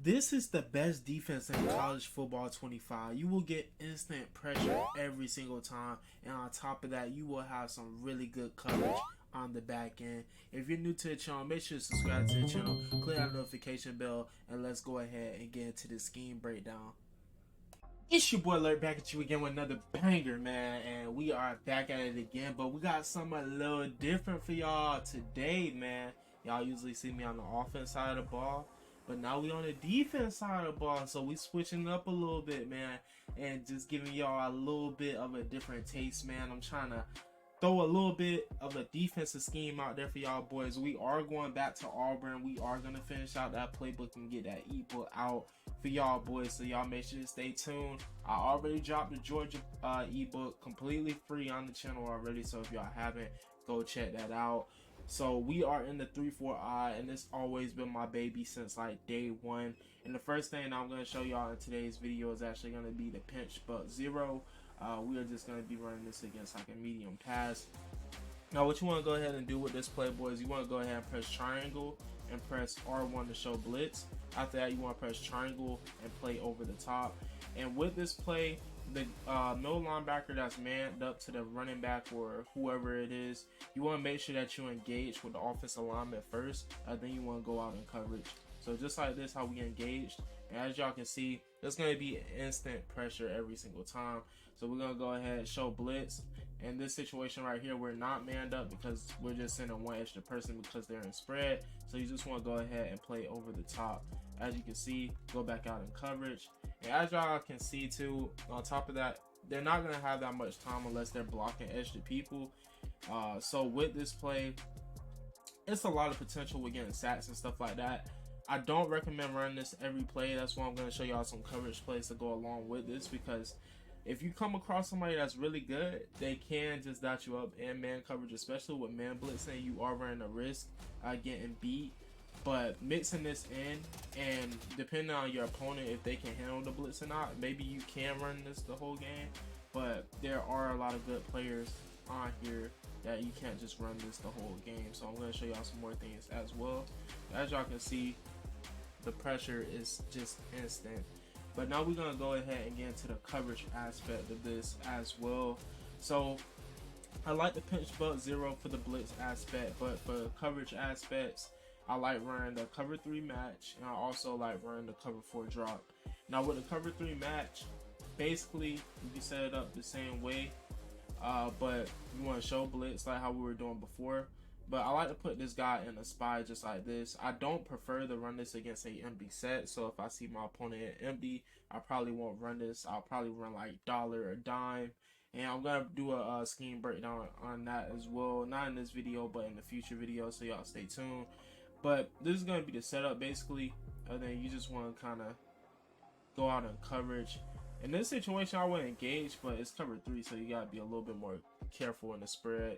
This is the best defense in college football 25. You will get instant pressure every single time, and on top of that, you will have some really good coverage on the back end. If you're new to the channel, make sure to subscribe to the channel, click that notification bell, and let's go ahead and get into the scheme breakdown. It's your boy Alert back at you again with another banger, man, and we are back at it again, but we got something a little different for y'all today, man. Y'all usually see me on the offense side of the ball, but now we on the defense side of the ball, so we switching it up a little bit, man, and just giving y'all a little bit of a different taste, man. I'm trying to throw a little bit of a defensive scheme out there for y'all boys. We are going back to Auburn. We are going to finish out that playbook and get that ebook out for y'all boys, so y'all make sure to stay tuned. I already dropped the Georgia ebook completely free on the channel already, so if y'all haven't, go check that out. So we are in the 3-4I, and it's always been my baby since like day one. And the first thing I'm going to show y'all in today's video is actually going to be the pinch but zero. We are just going to be running this against like a medium pass. Now what you want to go ahead and do with this play, boys, you want to go ahead and press triangle and press R1 to show blitz. After that, you want to press triangle and play over the top. And with this play, the middle linebacker that's manned up to the running back or whoever it is, you want to make sure that you engage with the offensive lineman first, and then you want to go out in coverage. So just like this, how we engaged, and as y'all can see, there's going to be instant pressure every single time. So we're going to go ahead and show blitz. In this situation right here, we're not manned up because we're just sending one extra person because they're in spread. So you just want to go ahead and play over the top. As you can see, go back out in coverage. And as y'all can see too, on top of that, they're not going to have that much time unless they're blocking extra people. So with this play, it's a lot of potential with getting sacks and stuff like that. I don't recommend running this every play. That's why I'm going to show y'all some coverage plays to go along with this, because if you come across somebody that's really good, they can just dot you up in man coverage, especially with man blitzing. You are running a risk getting beat. But mixing this in, and depending on your opponent, if they can handle the blitz or not, maybe you can run this the whole game. But there are a lot of good players on here that you can't just run this the whole game. So I'm going to show y'all some more things as well. As y'all can see, the pressure is just instant. But now we're going to go ahead and get into the coverage aspect of this as well. So I like the pinch but zero for the blitz aspect, but for coverage aspects, I like running the cover 3 match, and I also like running the cover 4 drop. Now with the cover 3 match, basically you can set it up the same way, but you want to show blitz like how we were doing before. But I like to put this guy in a spy just like this. I don't prefer to run this against a empty set, so if I see my opponent empty, I probably won't run this. I'll probably run like dollar or dime. And I'm going to do a scheme breakdown on that as well. Not in this video, but in the future video, so y'all stay tuned. But this is going to be the setup basically, and then you just want to kind of go out in coverage. In this situation, I wouldn't engage, but it's cover 3, so you got to be a little bit more careful in the spread,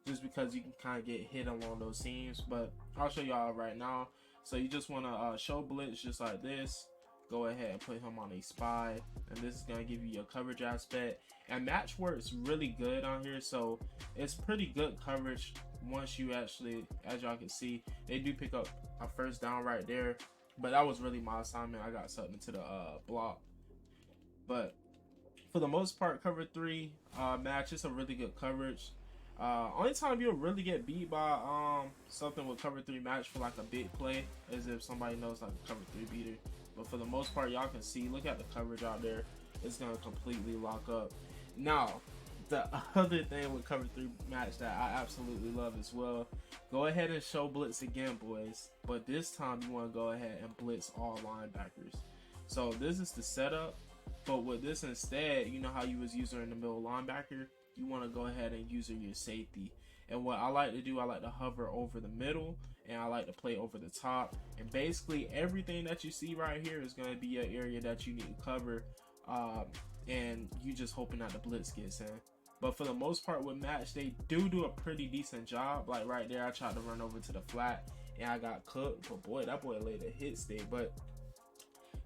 just because you can kind of get hit along those seams. But I'll show y'all right now. So you just want to show blitz just like this. Go ahead and put him on a spy, and this is going to give you your coverage aspect. And match works really good on here, so it's pretty good coverage once you actually, as y'all can see, they do pick up a first down right there. But that was really my assignment. I got something to the block. But for the most part, cover 3 match, it's a really good coverage. Only time you'll really get beat by something with cover 3 match for like a big play is if somebody knows like a cover 3 beater. But for the most part, y'all can see, look at the coverage out there. It's going to completely lock up. Now, the other thing with cover 3 match that I absolutely love as well, go ahead and show blitz again, boys. But this time you want to go ahead and blitz all linebackers. So this is the setup. But with this instead, you know how you was using in the middle linebacker? You want to go ahead and use your safety. And what I like to do, I like to hover over the middle, and I like to play over the top. And basically everything that you see right here is going to be an area that you need to cover, and you just hoping that the blitz gets in. But for the most part with match, they do a pretty decent job. Like right there, I tried to run over to the flat and I got cooked, but boy, that boy laid a hit state. But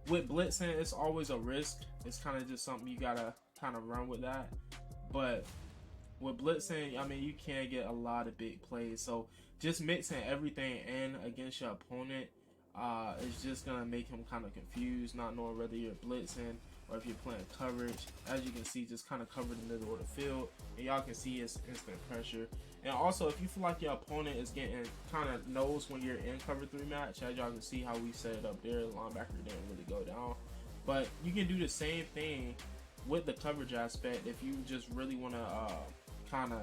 with blitzing, it's always a risk. It's kind of just something you gotta kind of run with that. But with blitzing, I mean, you can get a lot of big plays. So just mixing everything in against your opponent It's just gonna make him kind of confused, not knowing whether you're blitzing or if you're playing coverage. As you can see, just kind of cover the middle of the field, and y'all can see it's instant pressure. And also, if you feel like your opponent is getting kind of knows when you're in cover 3 match, as y'all can see how we set it up there, the linebacker didn't really go down. But you can do the same thing with the coverage aspect if you just really want to kind of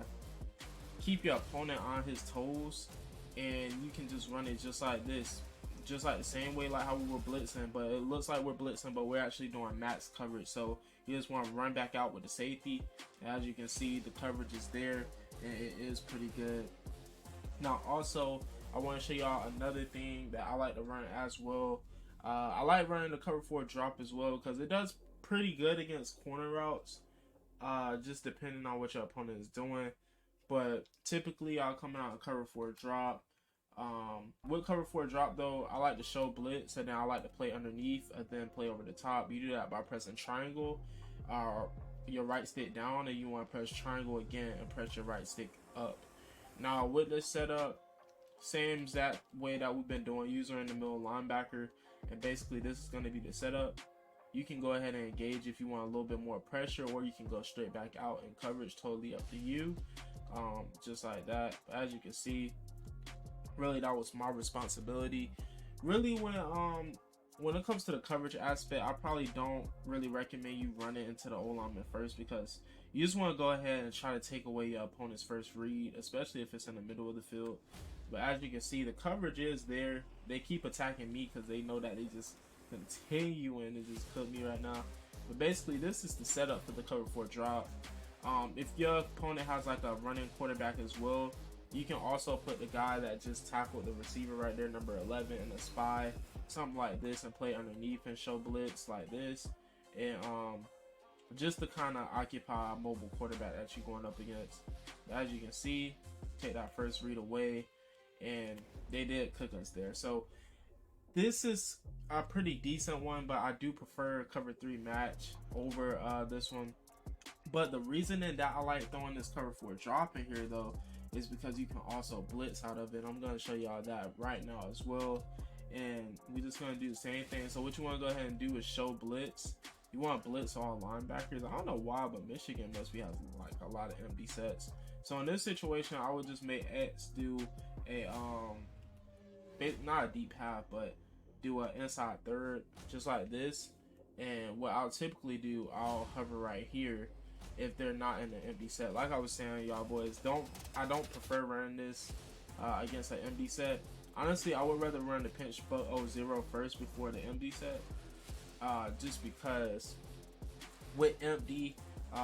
keep your opponent on his toes, and you can just run it just like this, just like the same way like how we were blitzing, but it looks like we're blitzing, but we're actually doing max coverage. So you just want to run back out with the safety. And as you can see, the coverage is there, and it is pretty good. Now also, I want to show y'all another thing that I like to run as well. I like running the cover 4 drop as well, because it does pretty good against corner routes, just depending on what your opponent is doing. But typically I'll come out and cover 4 drop. With cover 4 drop though, I like to show blitz, and then I like to play underneath and then play over the top. You do that by pressing triangle, your right stick down, and you want to press triangle again and press your right stick up. Now with this setup, same exact way that we've been doing, user in the middle linebacker, and basically this is going to be the setup. You can go ahead and engage if you want a little bit more pressure, or you can go straight back out in coverage, totally up to you. Just like that. But as you can see, really that was my responsibility. Really, when it comes to the coverage aspect, I probably don't really recommend you run it into the O-lineman first, because you just want to go ahead and try to take away your opponent's first read, especially if it's in the middle of the field. But as you can see, the coverage is there. They keep attacking me because they know that they just continuing to just cook me right now. But basically, this is the setup for the cover 4 drop. If your opponent has like a running quarterback as well, you can also put the guy that just tackled the receiver right there, number 11, in a spy, something like this, and play underneath and show blitz like this. And just to kind of occupy a mobile quarterback that you're going up against. As you can see, take that first read away, and they did cook us there. So this is a pretty decent one, but I do prefer cover 3 match over this one. But the reason that I like throwing this cover 4 drop in here though is because you can also blitz out of it. I'm going to show y'all that right now as well, and we're just going to do the same thing. So what you want to go ahead and do is show blitz. You want to blitz all linebackers. I don't know why, but Michigan must be having like a lot of empty sets. So in this situation, I would just make X do a not a deep half, but do an inside third just like this. And what I'll typically do, I'll hover right here if they're not in an empty set. Like I was saying, y'all boys, I don't prefer running this against an empty set. Honestly, I would rather run the pinch 0 first before the empty set, just because with empty,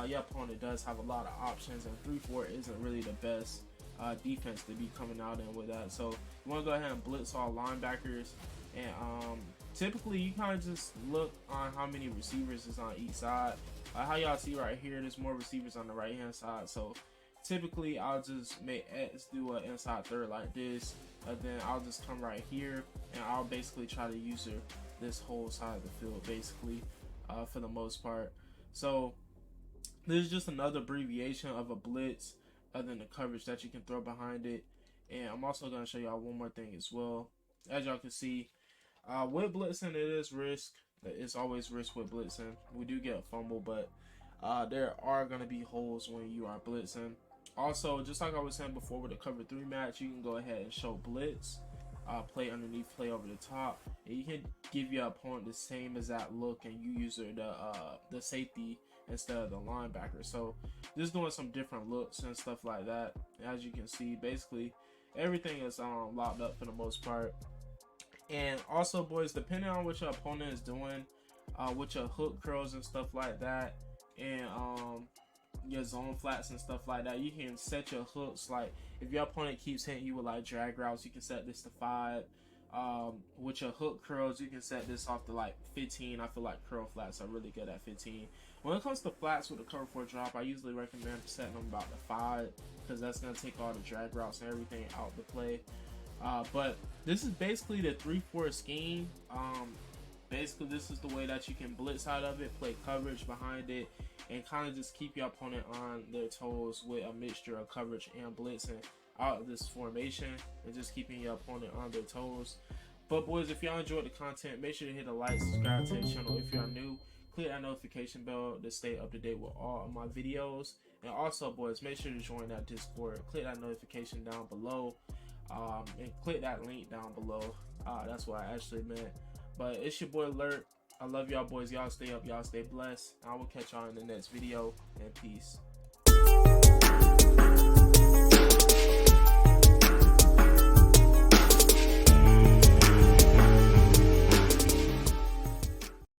your opponent does have a lot of options, and 3-4 isn't really the best defense to be coming out in with that. So you want to go ahead and blitz all linebackers, and typically you kind of just look on how many receivers is on each side. How y'all see right here, there's more receivers on the right hand side, so typically I'll just make X do an inside third like this, and then I'll just come right here, and I'll basically try to user this whole side of the field basically, for the most part. So this is just another abbreviation of a blitz other than the coverage that you can throw behind it. And I'm also going to show y'all one more thing as well. As y'all can see, with blitzing, it is risk. It's always risk with blitzing. We do get a fumble, but there are going to be holes when you are blitzing. Also, just like I was saying before with the cover 3 match, you can go ahead and show blitz, play underneath, play over the top, and you can give your opponent the same exact look, and you use the safety instead of the linebacker. So just doing some different looks and stuff like that. As you can see, basically everything is locked up for the most part. And also, boys, depending on what your opponent is doing, with your hook curls and stuff like that, and your zone flats and stuff like that, you can set your hooks. Like if your opponent keeps hitting you with like drag routes, you can set this to 5. With your hook curls, you can set this off to like 15. I feel like curl flats are really good at 15. When it comes to flats with the cover 4 drop, I usually recommend setting them about to 5, because that's going to take all the drag routes and everything out to play. But this is basically the 3-4 scheme. Basically this is the way that you can blitz out of it, play coverage behind it, and kind of just keep your opponent on their toes with a mixture of coverage and blitzing out of this formation, and just keeping your opponent on their toes. But boys, if y'all enjoyed the content, make sure to hit a like, subscribe to the channel if you're new. Click that notification bell to stay up to date with all of my videos. And also, boys, make sure to join that Discord. Click that notification down below, and click that link down below. That's what I actually meant. But it's your boy Alert. I love y'all boys. Y'all stay up. Y'all stay blessed. I will catch y'all in the next video. And peace.